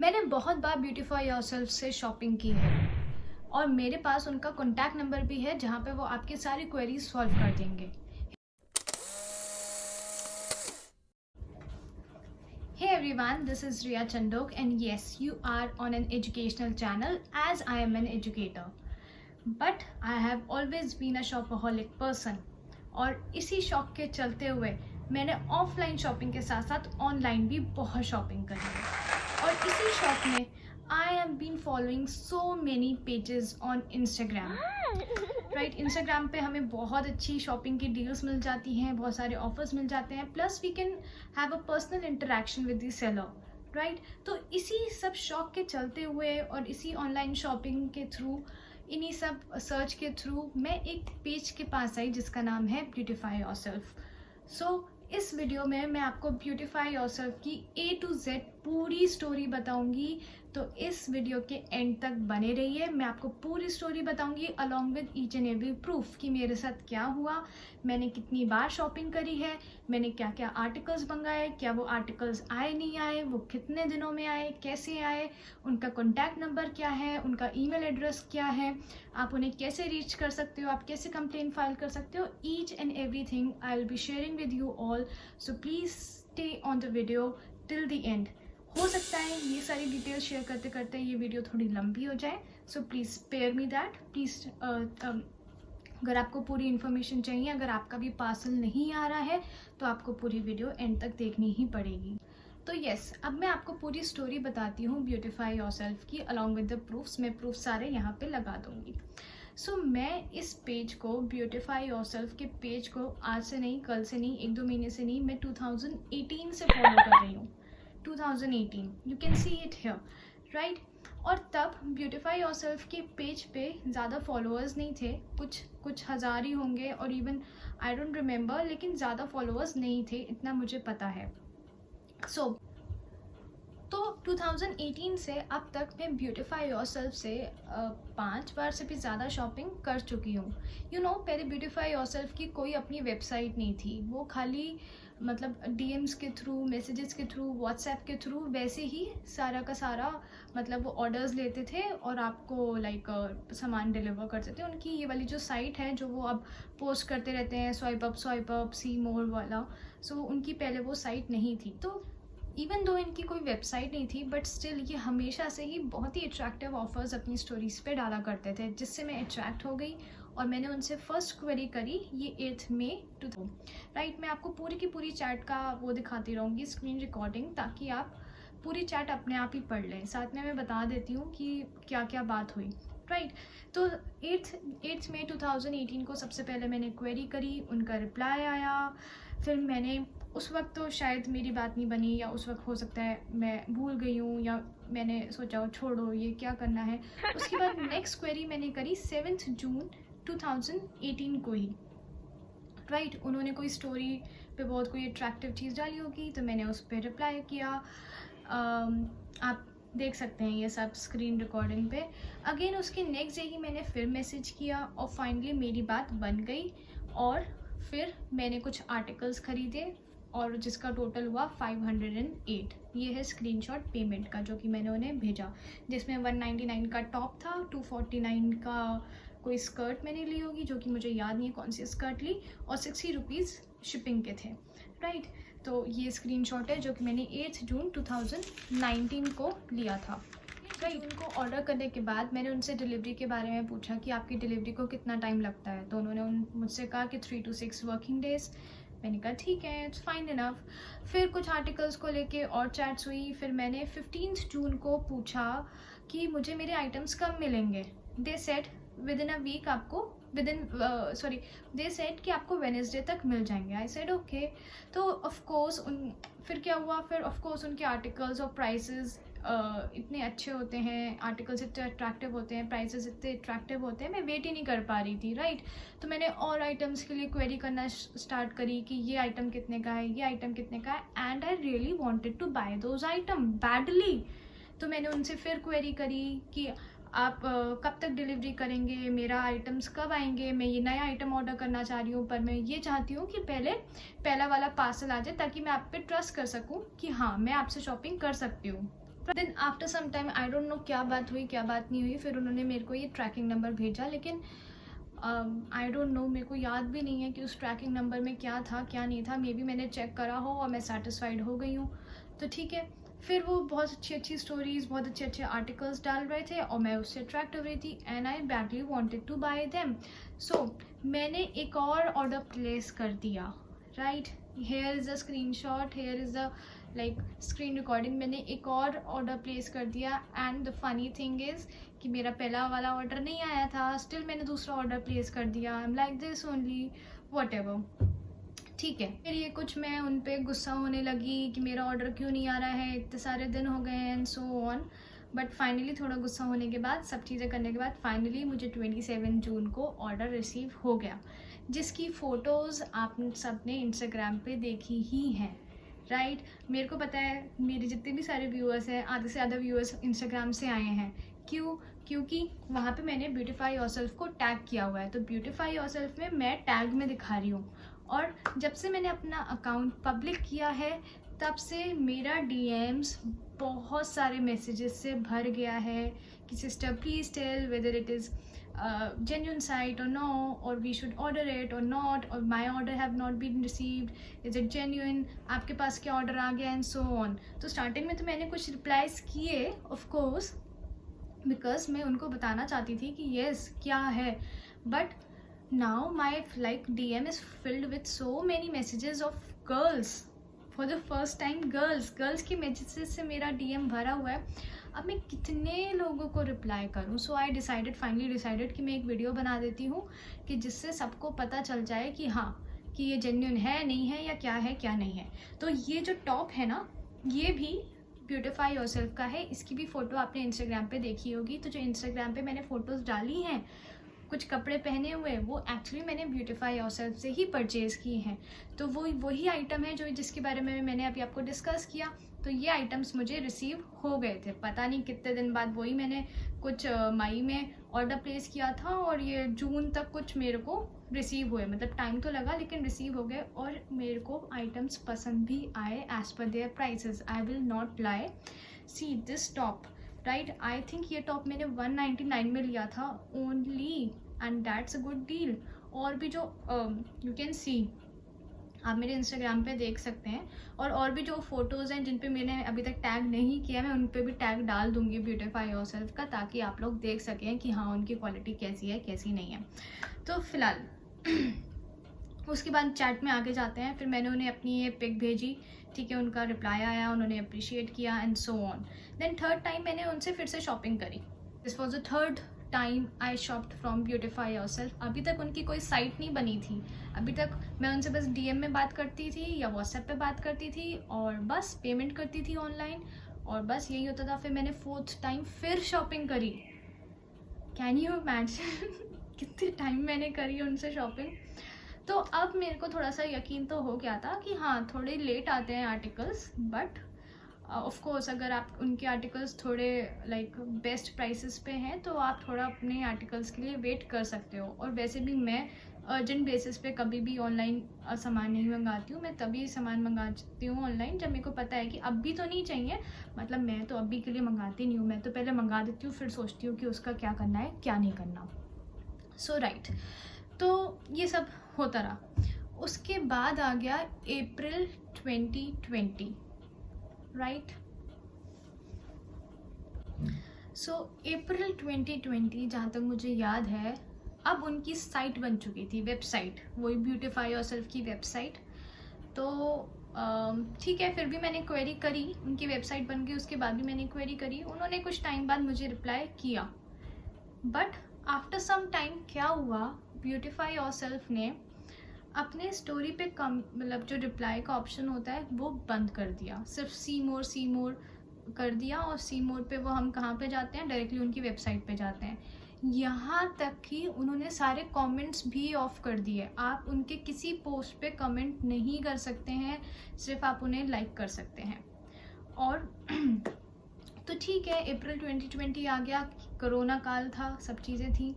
मैंने बहुत बार beautify yourself से शॉपिंग की है और मेरे पास उनका कॉन्टैक्ट नंबर भी है जहाँ पे वो आपकी सारी क्वेरीज सॉल्व कर देंगे। Hey everyone, this is Riya Chandok and yes, you are on an educational channel as I am an educator. But I have always been a shopaholic person और इसी शौक के चलते हुए मैंने ऑफलाइन शॉपिंग के साथ साथ ऑनलाइन भी बहुत शॉपिंग करी है। और इसी शौक में I have been following so many pages on Instagram. Right, Instagram पे हमें बहुत अच्छी शॉपिंग की डील्स मिल जाती हैं, बहुत सारे ऑफर्स मिल जाते हैं, plus we can have a personal interaction with the seller. Right, तो इसी सब शौक के चलते हुए और इसी ऑनलाइन शॉपिंग के थ्रू, इन्हीं सब सर्च के थ्रू मैं एक पेज के पास आई जिसका नाम है ब्यूटीफाई योरसेल्फ। सो इस वीडियो में मैं आपको ब्यूटीफाई योरसेल्फ की A to Z पूरी स्टोरी बताऊंगी, तो इस वीडियो के एंड तक बने रहिए। मैं आपको पूरी स्टोरी बताऊंगी along with each and every proof कि मेरे साथ क्या हुआ, मैंने कितनी बार शॉपिंग करी है, मैंने क्या क्या आर्टिकल्स मंगाए, क्या वो आर्टिकल्स आए नहीं आए, वो कितने दिनों में आए, कैसे आए, उनका कॉन्टैक्ट नंबर क्या है, उनका ईमेल एड्रेस क्या है, आप उन्हें कैसे रीच कर सकते हो, आप कैसे कंप्लेन फाइल कर सकते हो। Each and everything I will be sharing with you all, so please stay on the video till the end. हो सकता है ये सारी डिटेल्स शेयर करते करते ये वीडियो थोड़ी लंबी हो जाए, so please spare me that. Please अगर आपको पूरी इन्फॉर्मेशन चाहिए, अगर आपका भी पार्सल नहीं आ रहा है तो आपको पूरी वीडियो एंड तक देखनी ही पड़ेगी। तो यस, अब मैं आपको पूरी स्टोरी बताती हूँ ब्यूटीफाई योरसेल्फ की अलॉन्ग विद द प्रूफ्स। मैं प्रूफ सारे यहाँ पे लगा दूँगी। सो मैं इस पेज को, ब्यूटीफाई योरसेल्फ के पेज को आज से नहीं, कल से नहीं, एक दो महीने से नहीं, मैं 2018 से फॉलो कर रही हूँ। 2018, you can see it here, right. और तब ब्यूटीफाई योरसेल्फ के पेज पे ज़्यादा फॉलोअर्स नहीं थे, कुछ हज़ार ही होंगे, और इवन आई डोंट रिमेंबर, लेकिन ज़्यादा फॉलोअर्स नहीं थे, इतना मुझे पता है। सो तो 2018 से अब तक मैं ब्यूटीफाई योरसेल्फ से 5 बार से भी ज़्यादा शॉपिंग कर चुकी हूँ। यू नो, पहले ब्यूटीफाई योरसेल्फ की कोई अपनी वेबसाइट नहीं थी, वो खाली मतलब डीएम्स के थ्रू, मैसेजेस के थ्रू, व्हाट्सएप के थ्रू वैसे ही सारा का सारा मतलब वो ऑर्डर्स लेते थे और आपको लाइक सामान डिलीवर करते थे। उनकी ये वाली जो साइट है जो वो अब पोस्ट करते रहते हैं, स्वाइप अप सी मोर वाला, सो उनकी पहले वो साइट नहीं थी। तो इवन दो इनकी कोई वेबसाइट नहीं थी, बट स्टिल ये हमेशा से ही बहुत ही अट्रैक्टिव ऑफर्स अपनी स्टोरीज पे डाला करते थे, जिससे मैं अट्रैक्ट हो गई और मैंने उनसे फर्स्ट क्वेरी करी ये 8 मई 2000। राइट, मैं आपको पूरी की पूरी चैट का वो दिखाती रहूँगी, स्क्रीन रिकॉर्डिंग, ताकि आप पूरी चैट अपने आप ही पढ़ लें। साथ में मैं बता देती हूँ कि क्या क्या बात हुई। राइट, तो 8 मई 2018 को सबसे पहले मैंने क्वेरी करी, उनका रिप्लाई आया। फिर मैंने, उस वक्त तो शायद मेरी बात नहीं बनी, या उस वक्त हो सकता है मैं भूल गई हूँ, या मैंने सोचा छोड़ो ये क्या करना है। उसके बाद नेक्स्ट क्वेरी मैंने करी 7 जून 2018 को ही। राइट, उन्होंने कोई स्टोरी पे बहुत कोई अट्रैक्टिव चीज़ डाली होगी, तो मैंने उस पर रिप्लाई किया। आप देख सकते हैं ये सब स्क्रीन रिकॉर्डिंग पे। अगेन उसके नेक्स्ट डे ही मैंने फिर मैसेज किया और फाइनली मेरी बात बन गई, और फिर मैंने कुछ आर्टिकल्स खरीदे और जिसका टोटल हुआ 508। ये है स्क्रीनशॉट पेमेंट का जो कि मैंने उन्हें भेजा, जिसमें 199 का टॉप था, 249 का कोई स्कर्ट मैंने ली होगी जो कि मुझे याद नहीं है कौन सी स्कर्ट ली, और 60 रुपीज़ शिपिंग के थे। राइट, तो ये स्क्रीनशॉट है जो कि मैंने 8 जून 2019 को लिया था। राइट, उनको ऑर्डर करने के बाद मैंने उनसे डिलीवरी के बारे में पूछा कि आपकी डिलीवरी को कितना टाइम लगता है, तो उन्होंने मुझसे कहा कि 3 to 6 वर्किंग डेज़। मैंने कहा ठीक है, इट्स फाइन इनफ। फिर कुछ आर्टिकल्स को लेके और चैट्स हुई। फिर मैंने 15 जून को पूछा कि मुझे मेरे आइटम्स कब मिलेंगे। They said within a week आपको, दे सेड कि आपको वेडनेसडे तक मिल जाएंगे। I said okay. तो ऑफकोर्स फिर क्या हुआ, फिर ऑफकोर्स उनके आर्टिकल्स और प्राइसेस इतने अच्छे होते हैं, आर्टिकल्स इतने अट्रैक्टिव होते हैं, प्राइसेस इतने अट्रैक्टिव होते हैं, मैं वेट ही नहीं कर पा रही थी। राइट, तो मैंने और आइटम्स के लिए क्वेरी करना स्टार्ट करी कि ये आइटम कितने का है, ये आइटम कितने का है, and I really wanted to buy those item badly. तो मैंने उनसे फिर क्वेरी करी कि आप कब तक डिलीवरी करेंगे, मेरा आइटम्स कब आएंगे, मैं ये नया आइटम ऑर्डर करना चाह रही हूँ, पर मैं ये चाहती हूँ कि पहले पहला वाला पार्सल आ जाए ताकि मैं आप पे ट्रस्ट कर सकूँ कि हाँ मैं आपसे शॉपिंग कर सकती हूँ। Then after some time I don't know क्या बात हुई क्या बात नहीं हुई, फिर उन्होंने मेरे को ये ट्रैकिंग नंबर भेजा, लेकिन आई डोंट नो, मेरे को याद भी नहीं है कि उस ट्रैकिंग नंबर में क्या था क्या नहीं था। मे बी मैंने चेक करा हो और मैं सेटिस्फाइड हो गई हूँ, तो ठीक है। फिर वो बहुत अच्छी अच्छी स्टोरीज़, बहुत अच्छे अच्छे आर्टिकल्स डाल रहे थे और मैं उससे अट्रैक्ट हो रही थी, and I badly wanted to buy them. So मैंने एक और ऑर्डर प्लेस कर दिया, right. Here is a screenshot, here is a like screen recording. मैंने एक और ऑर्डर प्लेस कर दिया, and the funny thing is कि मेरा पहला वाला ऑर्डर नहीं आया था, स्टिल मैंने दूसरा ऑर्डर प्लेस कर दिया। I am like this only, what ever, ठीक है। फिर ये कुछ मैं उन पर गुस्सा होने लगी कि मेरा ऑर्डर क्यों नहीं आ रहा है, इतने सारे दिन हो गए हैं and so on. But finally थोड़ा गुस्सा होने के बाद, सब चीज़ें करने के बाद, फाइनली मुझे 27 जून को ऑर्डर रिसीव हो गया, जिसकी फ़ोटोज़ आप सब ने इंस्टाग्राम पे देखी ही हैं, राइट। मेरे को पता है मेरे जितने भी सारे व्यूअर्स हैं, आधे से ज़्यादा व्यूअर्स इंस्टाग्राम से आए हैं। क्यों? क्योंकि वहाँ पे मैंने ब्यूटीफाई योरसेल्फ को टैग किया हुआ है, तो ब्यूटीफाई योरसेल्फ में मैं टैग में दिखा रही हूँ। और जब से मैंने अपना अकाउंट पब्लिक किया है, तब से मेरा डीएम्स बहुत सारे मैसेजेस से भर गया है कि sister please tell whether it is genuine site or no, or we should order it or not, or my order have not been received, is it genuine, आपके पास क्या ऑर्डर आ गया, एंड सो ऑन। तो starting में तो मैंने कुछ replies किए of course, because मैं उनको बताना चाहती थी कि येस क्या है, but now my like DM is filled with so many messages of girls, for the first time girls की मैसेजेस से मेरा DM भरा हुआ है। अब मैं कितने लोगों को रिप्लाई करूं? सो आई फाइनली डिसाइडेड कि मैं एक वीडियो बना देती हूँ कि जिससे सबको पता चल जाए कि हाँ, कि ये जेन्युइन है नहीं है, या क्या नहीं है। तो ये जो टॉप है ना, ये भी ब्यूटीफाई योरसेल्फ का है। इसकी भी फ़ोटो आपने इंस्टाग्राम पे देखी होगी। तो जो इंस्टाग्राम पे मैंने फ़ोटोज़ डाली हैं कुछ कपड़े पहने हुए, वो एक्चुअली मैंने ब्यूटीफाई योरसेल्फ से ही परचेज़ किए हैं। तो वो वही आइटम है जो जिसके बारे में मैंने अभी आपको डिस्कस किया। तो ये आइटम्स मुझे रिसीव हो गए थे, पता नहीं कितने दिन बाद। वही मैंने कुछ मई में ऑर्डर प्लेस किया था और ये जून तक कुछ मेरे को रिसीव हुए, मतलब टाइम तो लगा लेकिन रिसीव हो गए। और मेरे को आइटम्स पसंद भी आए एज़ पर their prices. I will not lie. See this top, right, I think ये टॉप मैंने 199 में लिया था only, and that's a good deal. और भी जो यू कैन सी, आप मेरे इंस्टाग्राम पे देख सकते हैं, और भी जो फ़ोटोज़ हैं जिन पे मैंने अभी तक टैग नहीं किया, मैं उन पे भी टैग डाल दूँगी ब्यूटीफाई योरसेल्फ का, ताकि आप लोग देख सकें कि हाँ उनकी क्वालिटी कैसी है कैसी नहीं है। तो फ़िलहाल उसके बाद चैट में आगे जाते हैं। फिर मैंने उन्हें अपनी ये पिक भेजी, ठीक है, उनका रिप्लाई आया, उन्होंने अप्रिशिएट किया and so on. Then third time मैंने उनसे फिर से शॉपिंग करी। This was the third time I shopped from Beautify Yourself. अभी तक उनकी कोई साइट नहीं बनी थी, अभी तक मैं उनसे बस DM में बात करती थी या व्हाट्सएप पे बात करती थी, और बस पेमेंट करती थी ऑनलाइन, और बस यही होता था। फिर मैंने फोर्थ टाइम फिर शॉपिंग करी। कैन यू इमेजिन कितने टाइम मैंने करी उनसे शॉपिंग। तो अब मेरे को थोड़ा सा यकीन तो हो गया था कि हाँ थोड़े लेट आते हैं आर्टिकल्स, बट ऑफ कोर्स अगर आप उनके आर्टिकल्स थोड़े लाइक बेस्ट प्राइसेस पे हैं तो आप थोड़ा अपने आर्टिकल्स के लिए वेट कर सकते हो। और वैसे भी मैं अर्जेंट बेसिस पे कभी भी ऑनलाइन सामान नहीं मंगाती हूँ। मैं तभी सामान मंगाती हूँ ऑनलाइन जब मेरे को पता है कि अभी तो नहीं चाहिए, मतलब मैं तो अभी के लिए मंगाती नहीं हूँ। मैं तो पहले मंगा देती हूँ, फिर सोचती हूँ कि उसका क्या करना है क्या नहीं करना। सो राइट, तो ये सब होता रहा। उसके बाद आ गया अप्रैल 2020, राइट। सो अप्रैल 2020 जहाँ तक मुझे याद है, अब उनकी साइट बन चुकी थी, वेबसाइट, वही ब्यूटीफाई योरसेल्फ की वेबसाइट। तो ठीक है, फिर भी मैंने क्वेरी करी, उनकी वेबसाइट बन गई, उसके बाद भी मैंने क्वेरी करी। उन्होंने कुछ टाइम बाद मुझे रिप्लाई किया, बट आफ्टर सम टाइम क्या हुआ, ब्यूटीफाई योरसेल्फ ने अपने स्टोरी पे कम, मतलब जो रिप्लाई का ऑप्शन होता है वो बंद कर दिया। सिर्फ सी मोर कर दिया, और सी मोर पे वो हम कहाँ पे जाते हैं, डायरेक्टली उनकी वेबसाइट पे जाते हैं। यहाँ तक कि उन्होंने सारे कमेंट्स भी ऑफ कर दिए। आप उनके किसी पोस्ट पे कमेंट नहीं कर सकते हैं, सिर्फ आप उन्हें लाइक कर सकते हैं। और तो ठीक है, अप्रैल 2020 आ गया, कोरोना काल था, सब चीज़ें थी।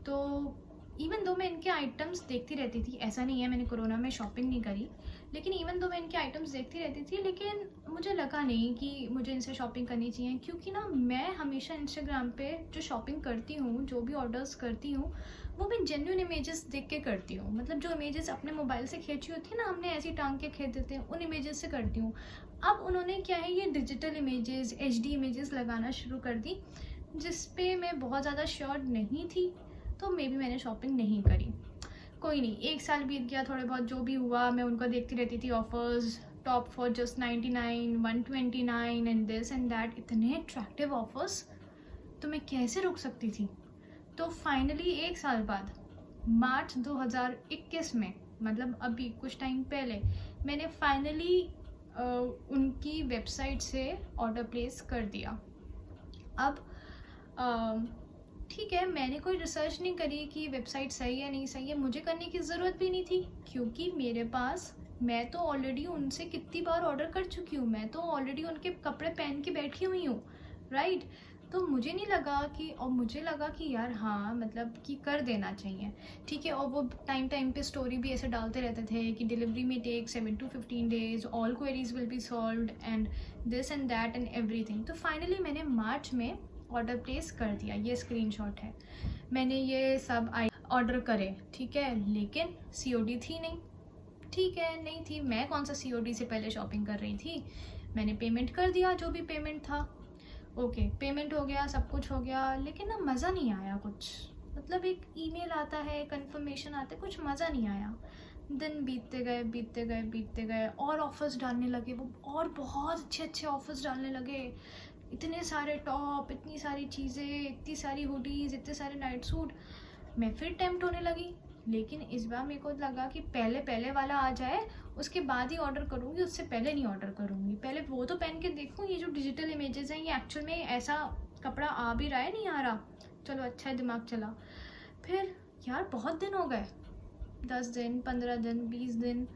तो इवन दो मैं इनके आइटम्स देखती रहती थी, ऐसा नहीं है मैंने कोरोना में शॉपिंग नहीं करी, लेकिन इवन तो मैं इनके आइटम्स देखती रहती थी, लेकिन मुझे लगा नहीं कि मुझे इनसे शॉपिंग करनी चाहिए, क्योंकि ना मैं हमेशा इंस्टाग्राम पे जो शॉपिंग करती हूँ, जो भी ऑर्डर्स करती हूँ, वो मैं जेन्युइन इमेजेस देख के करती हूँ। मतलब जो इमेजेस अपने मोबाइल से खींची होती है ना, हमने ऐसी टांग के खींच देते हैं, उन इमेजेस से करती हूँ। अब उन्होंने क्या है, ये डिजिटल इमेजेस, HD इमेजेस लगाना शुरू कर दी, जिस पे मैं बहुत ज़्यादा श्योर नहीं थी, तो मे बी मैंने शॉपिंग नहीं करी। कोई नहीं, 1 साल बीत गया, थोड़े बहुत जो भी हुआ मैं उनको देखती रहती थी, offers top for just 99, 129 and this and that, इतने अट्रैक्टिव ऑफर्स, तो मैं कैसे रुक सकती थी। तो फाइनली 1 साल बाद मार्च 2021 में, मतलब अभी कुछ टाइम पहले, मैंने फाइनली उनकी वेबसाइट से ऑर्डर प्लेस कर दिया। अब ठीक है, मैंने कोई रिसर्च नहीं करी कि वेबसाइट सही है नहीं सही है, मुझे करने की ज़रूरत भी नहीं थी, क्योंकि मेरे पास, मैं तो ऑलरेडी उनसे कितनी बार ऑर्डर कर चुकी हूँ, मैं तो ऑलरेडी उनके कपड़े पहन के बैठी हुई हूँ, राइट। तो मुझे नहीं लगा कि, और मुझे लगा कि यार हाँ, मतलब कि कर देना चाहिए, ठीक है। और वो टाइम पे स्टोरी भी ऐसे डालते रहते थे कि डिलीवरी में take 7 to 15 days, all queries will be solved and this and that and everything. तो फाइनली मैंने मार्च में ऑर्डर प्लेस कर दिया, ये स्क्रीनशॉट है, मैंने ये सब ऑर्डर करे, ठीक है। लेकिन COD थी नहीं, ठीक है, नहीं थी। मैं कौन सा COD से पहले शॉपिंग कर रही थी, मैंने पेमेंट कर दिया जो भी पेमेंट था, ओके, पेमेंट हो गया, सब कुछ हो गया, लेकिन ना मज़ा नहीं आया कुछ। मतलब एक ईमेल आता है, कंफर्मेशन आता है, कुछ मज़ा नहीं आया। दिन बीतते गए बीतते गए बीतते गए, और ऑफर्स डालने लगे वो, और बहुत अच्छे अच्छे ऑफर्स डालने लगे, इतने सारे टॉप, इतनी सारी चीज़ें, इतनी सारी हुडीज़, इतने सारे नाइट सूट। मैं फिर टेम्प्ट होने लगी, लेकिन इस बार मेरे को लगा कि पहले वाला आ जाए, उसके बाद ही ऑर्डर करूँगी, उससे पहले नहीं ऑर्डर करूँगी। पहले वो तो पहन के देखूँ, ये जो डिजिटल इमेजेस हैं ये एक्चुअल में ऐसा कपड़ा आ भी रहा है, नहीं आ रहा, चलो अच्छा है, दिमाग चला। फिर यार बहुत दिन हो गए, 10 दिन, 15 दिन, 20 दिन,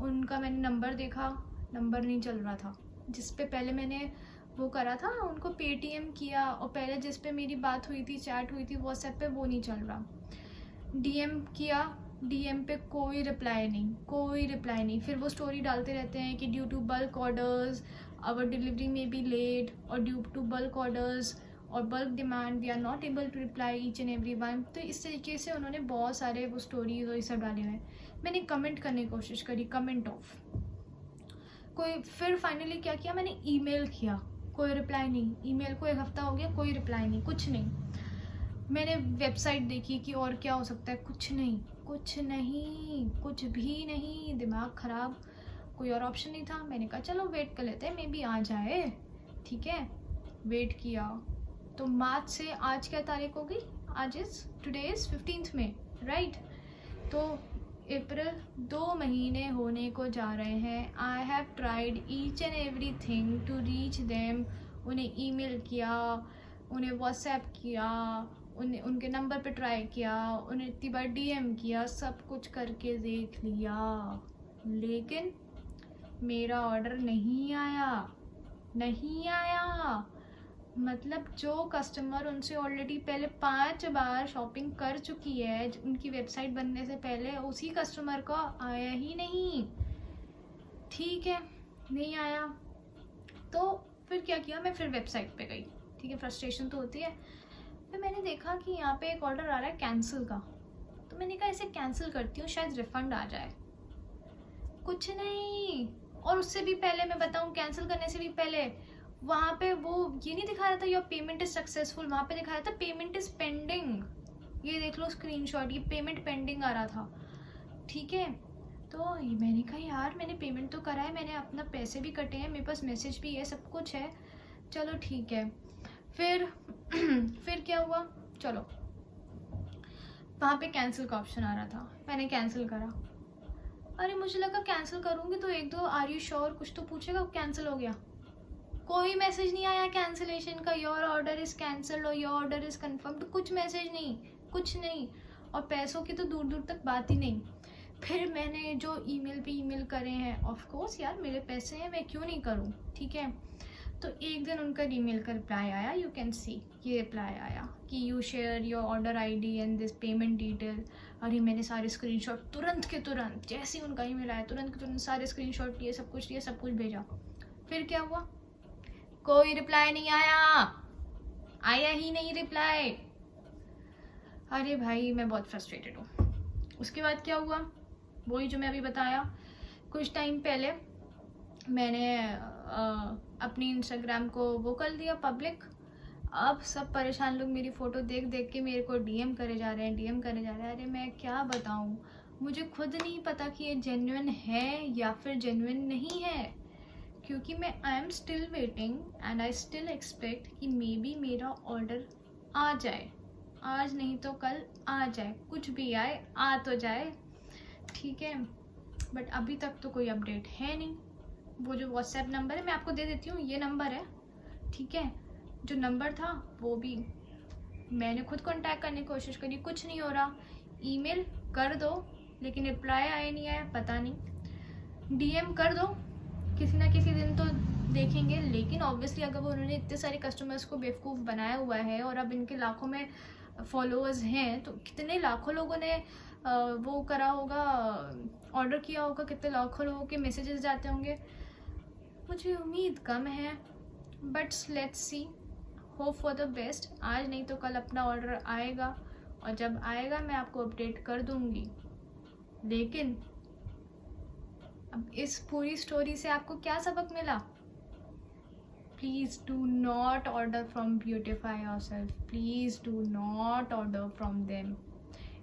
उनका मैंने नंबर देखा, नंबर नहीं चल रहा था। जिस पे पहले मैंने वो करा था, उनको पेटीएम किया, और पहले जिस पे मेरी बात हुई थी, चैट हुई थी व्हाट्सएप पे, वो नहीं चल रहा। DM किया, DM पे कोई रिप्लाई नहीं, कोई रिप्लाई नहीं। फिर वो स्टोरी डालते रहते हैं कि due to bulk orders our delivery में बी लेट, और ड्यू टू बल्क ऑर्डर्स और bulk demand we are not able to reply each and every one. तो इस तरीके से उन्होंने बहुत सारे वो स्टोरीज और ये सब डाले हुए। मैंने कमेंट करने की कोशिश करी, कमेंट ऑफ, कोई। फिर फाइनली क्या किया, मैंने ईमेल किया, कोई रिप्लाई नहीं। ईमेल को 1 हफ्ता हो गया, कोई रिप्लाई नहीं, कुछ नहीं। मैंने वेबसाइट देखी कि और क्या हो सकता है, कुछ नहीं, कुछ नहीं, कुछ भी नहीं, दिमाग ख़राब, कोई और ऑप्शन नहीं था। मैंने कहा चलो वेट कर लेते हैं, मे बी आ जाए, ठीक है। वेट किया, तो मार्च से आज क्या तारीख हो गई, आज टुडे इज़ 15 मई, राइट। तो अप्रैल, 2 महीने होने को जा रहे हैं। I have tried each and every thing to reach them. उन्हें ईमेल किया, उन्हें व्हाट्सएप किया, उनके नंबर पे ट्राई किया, उन्हें इतनी बार DM किया, सब कुछ करके देख लिया, लेकिन मेरा ऑर्डर नहीं आया, नहीं आया। मतलब जो कस्टमर उनसे ऑलरेडी पहले 5 बार शॉपिंग कर चुकी है उनकी वेबसाइट बनने से पहले, उसी कस्टमर का आया ही नहीं, ठीक है, नहीं आया। तो फिर क्या किया, मैं फिर वेबसाइट पे गई, ठीक है, फ्रस्ट्रेशन तो होती है। फिर मैंने देखा कि यहाँ पे एक ऑर्डर आ रहा है कैंसिल का, तो मैंने कहा इसे कैंसिल करती हूँ, शायद रिफ़ंड आ जाए। कुछ नहीं। और उससे भी पहले मैं बताऊँ, कैंसिल करने से भी पहले वहाँ पे वो ये नहीं दिखा रहा था योर पेमेंट इज़ सक्सेसफुल, वहाँ पे दिखा रहा था पेमेंट इज़ पेंडिंग। ये देख लो स्क्रीनशॉट, ये पेमेंट पेंडिंग आ रहा था, ठीक है। तो मैंने कहा यार मैंने पेमेंट तो करा है, मैंने अपना पैसे भी कटे हैं, मेरे पास मैसेज भी है, सब कुछ है, चलो ठीक है। फिर क्या हुआ, चलो वहाँ पे कैंसिल का ऑप्शन आ रहा था, मैंने कैंसिल करा। अरे मुझे लगा कैंसिल करूँगी तो 1-2 आर यू श्योर कुछ तो पूछेगा, कैंसिल हो गया। कोई मैसेज नहीं आया कैंसिलेशन का, योर ऑर्डर इज़ कैंसिल्ड और योर ऑर्डर इज़ कन्फर्म्ड, कुछ मैसेज नहीं, कुछ नहीं। और पैसों की तो दूर दूर तक बात ही नहीं। फिर मैंने जो ईमेल पे ईमेल करे हैं, ऑफ कोर्स यार मेरे पैसे हैं, मैं क्यों नहीं करूँ, ठीक है। तो एक दिन उनका ईमेल का रिप्लाई आया, यू कैन सी ये रिप्लाई आया कि you share your order ID and this payment detail. अरे मैंने सारे स्क्रीनशॉट तुरंत के तुरंत, जैसे ही उनका ईमेल आया तुरंत के तुरंत सारे स्क्रीनशॉट लिए, सब कुछ भेजा। फिर क्या हुआ, कोई रिप्लाई नहीं आया ही नहीं रिप्लाई। अरे भाई मैं बहुत फ्रस्ट्रेटेड हूँ। उसके बाद क्या हुआ, वही जो मैं अभी बताया। कुछ टाइम पहले मैंने अपनी इंस्टाग्राम को वो कर दिया पब्लिक। अब सब परेशान लोग मेरी फ़ोटो देख देख के मेरे को डीएम करे जा रहे हैं। अरे मैं क्या बताऊँ, मुझे खुद नहीं पता कि ये जेन्युइन है या फिर जेन्युइन नहीं है, क्योंकि मैं I am still waiting and I still expect कि मे बी मेरा ऑर्डर आ जाए, आज नहीं तो कल आ जाए, कुछ भी आए आ तो जाए, ठीक है। बट अभी तक तो कोई अपडेट है नहीं। वो जो व्हाट्सएप नंबर है मैं आपको दे देती हूँ, ये नंबर है, ठीक है। जो नंबर था वो भी मैंने खुद कांटेक्ट करने की कोशिश करी, कुछ नहीं हो रहा। ईमेल कर दो लेकिन रिप्लाई आया नहीं आया, पता नहीं। डीएम कर दो, किसी ना किसी दिन तो देखेंगे। लेकिन ऑब्वियसली अगर उन्होंने इतने सारे कस्टमर्स को बेवकूफ़ बनाया हुआ है और अब इनके लाखों में फॉलोअर्स हैं, तो कितने लाखों लोगों ने वो करा होगा, ऑर्डर किया होगा, कितने लाखों लोगों के मैसेजेस जाते होंगे। मुझे उम्मीद कम है, but let's see, hope for the best. आज नहीं तो कल अपना ऑर्डर आएगा और जब आएगा मैं आपको अपडेट कर दूंगी। लेकिन अब इस पूरी स्टोरी से आपको क्या सबक मिला? Please do not order from beautify yourself, please do not order from them.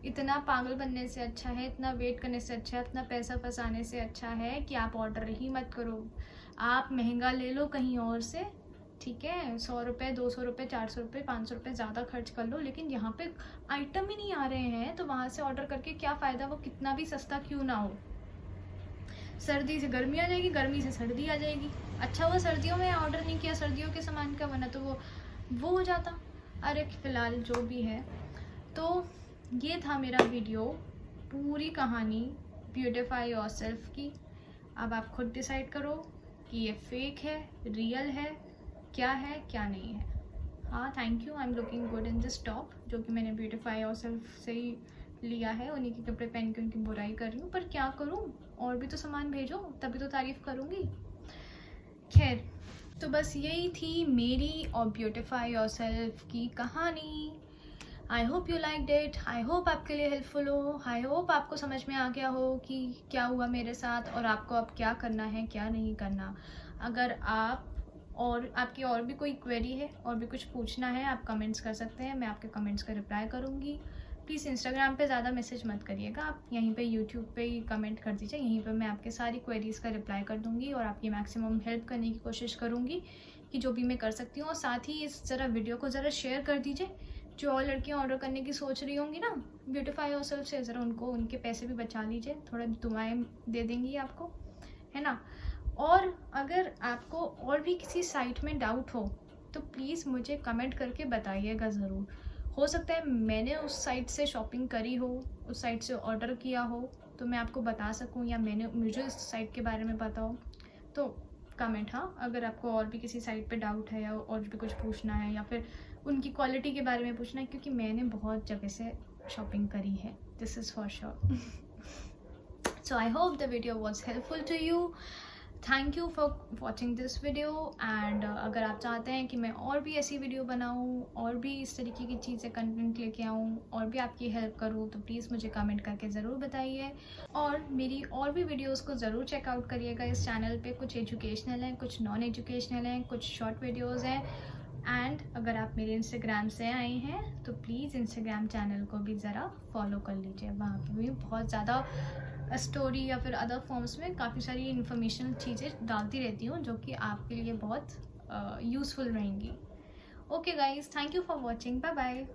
इतना पागल बनने से अच्छा है, इतना वेट करने से अच्छा है, इतना पैसा फंसाने से अच्छा है कि आप ऑर्डर ही मत करो। आप महंगा ले लो कहीं और से, ठीक है, 100 रुपये, 200 रुपये, 400 रुपये, 500 रुपये ज़्यादा खर्च कर लो, लेकिन यहाँ पे आइटम ही नहीं आ रहे हैं तो वहाँ से ऑर्डर करके क्या फ़ायदा, वो कितना भी सस्ता क्यों ना हो। सर्दी से गर्मी आ जाएगी, गर्मी से सर्दी आ जाएगी। अच्छा हुआ सर्दियों में ऑर्डर नहीं किया सर्दियों के सामान का, वरना तो वो हो जाता। अरे फ़िलहाल जो भी है, तो ये था मेरा वीडियो, पूरी कहानी ब्यूटिफाई योरसेल्फ की। अब आप खुद डिसाइड करो कि ये फेक है, रियल है, क्या नहीं है। हाँ, thank you, I am looking good in this top, जो कि मैंने ब्यूटिफाई योरसेल्फ से ही लिया है। उन्हीं के कपड़े पहन के उनकी बुराई कर रही हूँ, पर क्या करूँ, और भी तो सामान भेजो तभी तो तारीफ़ करूँगी। खैर, तो बस यही थी मेरी और ब्यूटिफाई योरसेल्फ की कहानी। I hope you liked it, I hope आपके लिए हेल्पफुल हो, आई होप आपको समझ में आ गया हो कि क्या हुआ मेरे साथ और आपको अब क्या करना है, क्या नहीं करना। अगर आप और आपकी और भी कोई क्वेरी है और भी कुछ पूछना है, आप कमेंट्स कर सकते हैं, मैं आपके कमेंट्स का रिप्लाई करूँगी। प्लीज़ इंस्टाग्राम पे ज़्यादा मैसेज मत करिएगा, आप यहीं पे यूट्यूब पे ही कमेंट कर दीजिए, यहीं पे मैं आपके सारी क्वेरीज़ का रिप्लाई कर दूँगी और आपकी मैक्सिमम हेल्प करने की कोशिश करूँगी कि जो भी मैं कर सकती हूँ। और साथ ही इस ज़रा वीडियो को ज़रा शेयर कर दीजिए, जो और लड़कियाँ ऑर्डर करने की सोच रही होंगी ना ब्यूटिफाई योरसेल्फ से, ज़रा उनको उनके पैसे भी बचा लीजिए, थोड़ा दुआएं दे देंगी आपको, है ना। और अगर आपको और भी किसी साइट में डाउट हो तो प्लीज़ मुझे कमेंट करके बताइएगा ज़रूर। हो सकता है मैंने उस साइट से शॉपिंग करी हो, उस साइट से ऑर्डर किया हो, तो मैं आपको बता सकूं, या मुझे इस साइट के बारे में पता हो तो कमेंट। हाँ, अगर आपको और भी किसी साइट पे डाउट है या और भी कुछ पूछना है या फिर उनकी क्वालिटी के बारे में पूछना है, क्योंकि मैंने बहुत जगह से शॉपिंग करी है, this is for sure. So I hope the video was helpful to you. Thank you for watching this video. And अगर आप चाहते हैं कि मैं और भी ऐसी वीडियो बनाऊँ और भी इस तरीके की चीज़ें कंटेंट लेके आऊँ और भी आपकी हेल्प करूँ, तो प्लीज़ मुझे कमेंट करके ज़रूर बताइए। और मेरी और भी वीडियोस को ज़रूर चेकआउट करिएगा इस चैनल पे। कुछ एजुकेशनल हैं, कुछ नॉन एजुकेशनल हैं, कुछ शॉर्ट वीडियोज़ हैं। एंड अगर आप मेरे इंस्टाग्राम से आए हैं तो प्लीज़ इंस्टाग्राम चैनल को भी ज़रा फॉलो कर लीजिए, वहाँ पर भी बहुत ज़्यादा स्टोरी या फिर अदर फॉर्म्स में काफ़ी सारी इन्फॉर्मेशनल चीज़ें डालती रहती हूँ, जो कि आपके लिए बहुत यूज़फुल रहेंगी। Okay guys, thank you for watching, bye bye.